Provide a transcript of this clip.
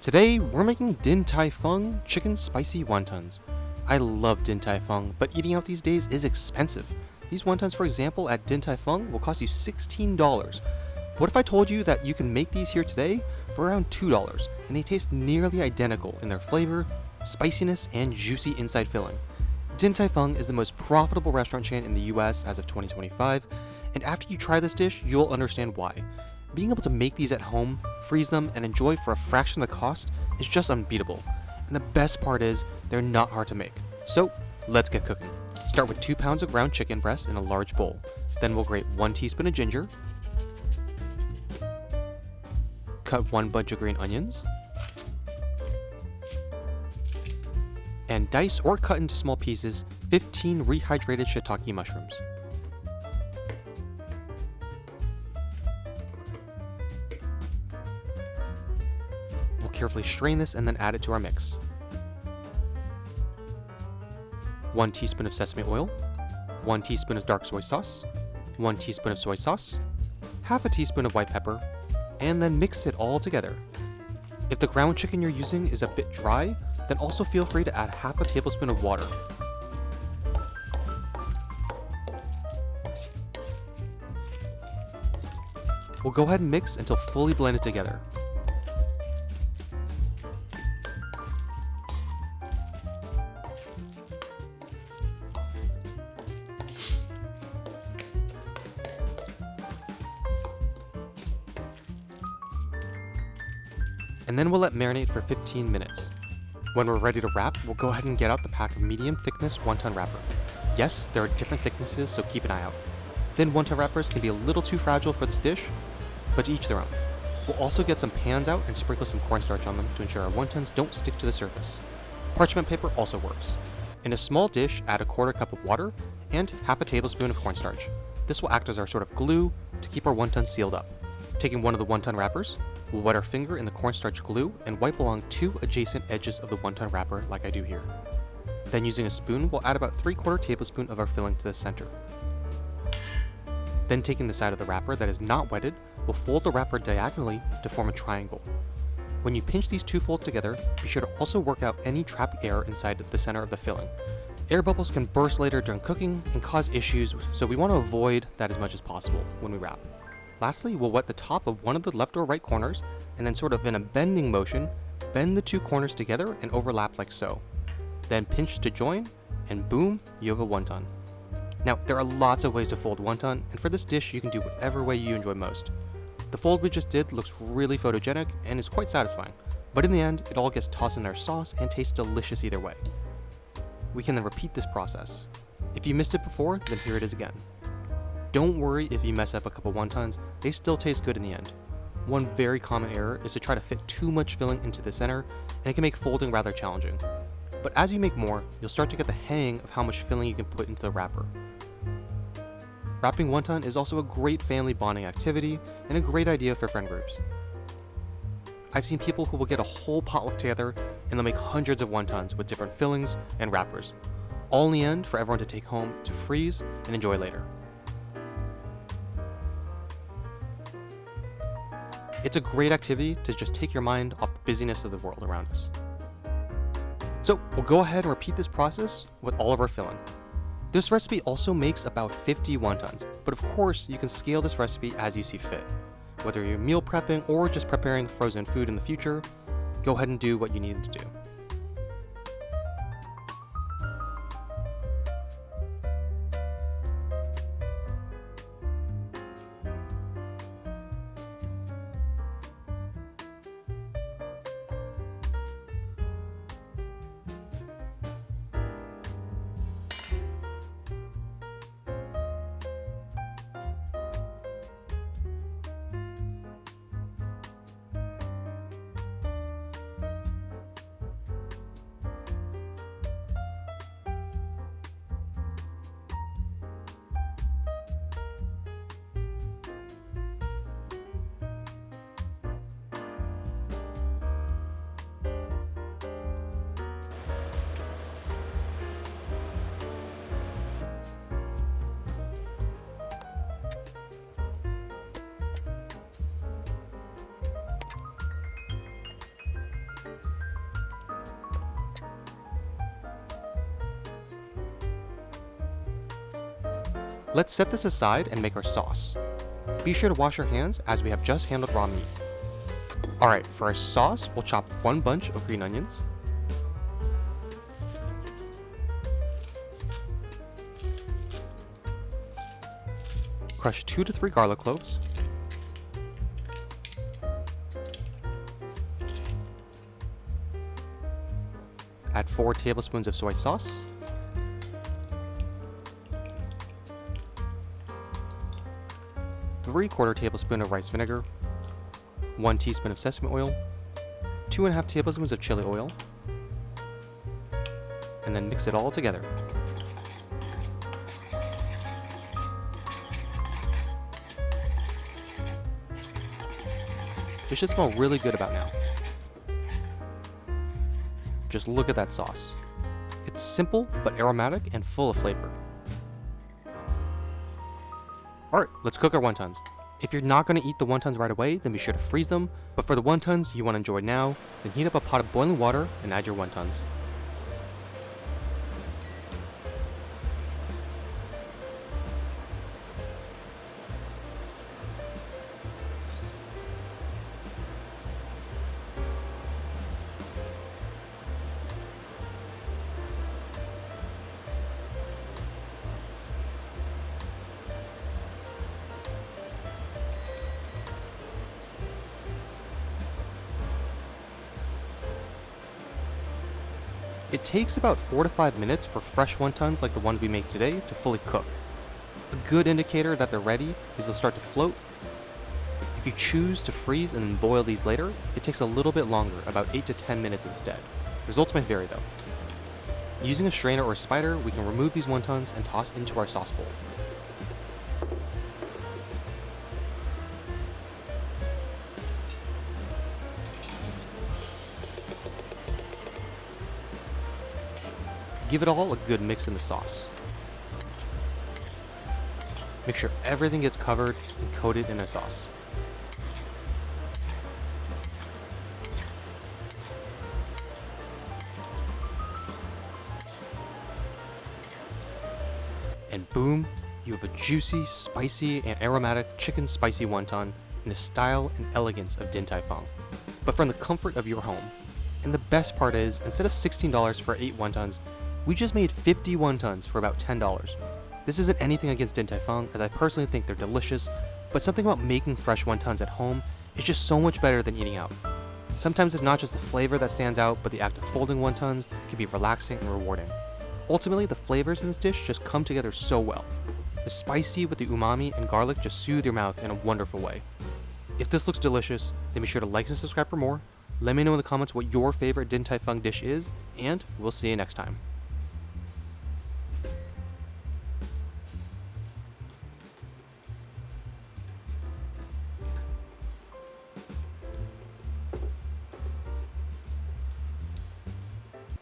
Today, we're making Din Tai Fung chicken spicy wontons. I love Din Tai Fung, but eating out these days is expensive. These wontons, for example, at Din Tai Fung will cost you $16. What if I told you that you can make these here today for around $2, and they taste nearly identical in their flavor, spiciness, and juicy inside filling? Din Tai Fung is the most profitable restaurant chain in the US as of 2025, and after you try this dish, you'll understand why. Being able to make these at home, freeze them, and enjoy for a fraction of the cost is just unbeatable. And the best part is, they're not hard to make. So, let's get cooking. Start with 2 pounds of ground chicken breast in a large bowl. Then we'll grate 1 teaspoon of ginger, cut 1 bunch of green onions, and dice or cut into small pieces 15 rehydrated shiitake mushrooms. We'll carefully strain this and then add it to our mix. 1 teaspoon of sesame oil, 1 teaspoon of dark soy sauce, 1 teaspoon of soy sauce, half a teaspoon of white pepper, and then mix it all together. If the ground chicken you're using is a bit dry, then also feel free to add half a tablespoon of water. We'll go ahead and mix until fully blended together. And then we'll let marinate for 15 minutes. When we're ready to wrap, we'll go ahead and get out the pack of medium thickness wonton wrapper. Yes, there are different thicknesses, so keep an eye out. Thin wonton wrappers can be a little too fragile for this dish, but to each their own. We'll also get some pans out and sprinkle some cornstarch on them to ensure our wontons don't stick to the surface. Parchment paper also works. In a small dish, add a 1/4 cup of water and half a tablespoon of cornstarch. This will act as our sort of glue to keep our wontons sealed up. Taking one of the wonton wrappers, we'll wet our finger in the cornstarch glue and wipe along 2 adjacent edges of the wonton wrapper like I do here. Then using a spoon, we'll add about 3/4 tablespoon of our filling to the center. Then taking the side of the wrapper that is not wetted, we'll fold the wrapper diagonally to form a triangle. When you pinch these 2 folds together, be sure to also work out any trapped air inside the center of the filling. Air bubbles can burst later during cooking and cause issues, so we want to avoid that as much as possible when we wrap. Lastly, we'll wet the top of one of the left or right corners, and then sort of in a bending motion, bend the 2 corners together and overlap like so. Then pinch to join, and boom, you have a wonton. Now, there are lots of ways to fold wonton, and for this dish, you can do whatever way you enjoy most. The fold we just did looks really photogenic and is quite satisfying, but in the end, it all gets tossed in our sauce and tastes delicious either way. We can then repeat this process. If you missed it before, then here it is again. Don't worry if you mess up a couple wontons, they still taste good in the end. One very common error is to try to fit too much filling into the center, and it can make folding rather challenging. But as you make more, you'll start to get the hang of how much filling you can put into the wrapper. Wrapping wonton is also a great family bonding activity and a great idea for friend groups. I've seen people who will get a whole potluck together and they'll make hundreds of wontons with different fillings and wrappers, all in the end for everyone to take home to freeze and enjoy later. It's a great activity to just take your mind off the busyness of the world around us. So we'll go ahead and repeat this process with all of our filling. This recipe also makes about 50 wontons, but of course you can scale this recipe as you see fit. Whether you're meal prepping or just preparing frozen food in the future, go ahead and do what you need to do. Let's set this aside and make our sauce. Be sure to wash your hands as we have just handled raw meat. Alright, for our sauce, we'll chop 1 bunch of green onions, crush 2 to 3 garlic cloves, add 4 tablespoons of soy sauce, ¾ tablespoon of rice vinegar, 1 teaspoon of sesame oil, 2½ tablespoons of chili oil, and then mix it all together. This should smell really good about now. Just look at that sauce. It's simple but aromatic and full of flavor. Alright, let's cook our wontons. If you're not going to eat the wontons right away, then be sure to freeze them, but for the wontons you want to enjoy now, then heat up a pot of boiling water and add your wontons. It takes about 4 to 5 minutes for fresh wontons like the ones we make today to fully cook. A good indicator that they're ready is they'll start to float. If you choose to freeze and then boil these later, it takes a little bit longer, about 8 to 10 minutes instead. Results may vary though. Using a strainer or a spider, we can remove these wontons and toss into our sauce bowl. Give it all a good mix in the sauce. Make sure everything gets covered and coated in a sauce. And boom, you have a juicy, spicy, and aromatic chicken spicy wonton in the style and elegance of Din Tai Fung, but from the comfort of your home. And the best part is, instead of $16 for 8 wontons, we just made 50 wontons for about $10. This isn't anything against Din Tai Fung, as I personally think they're delicious, but something about making fresh wontons at home is just so much better than eating out. Sometimes it's not just the flavor that stands out, but the act of folding wontons can be relaxing and rewarding. Ultimately, the flavors in this dish just come together so well. The spicy with the umami and garlic just soothe your mouth in a wonderful way. If this looks delicious, then be sure to like and subscribe for more. Let me know in the comments what your favorite Din Tai Fung dish is, and we'll see you next time.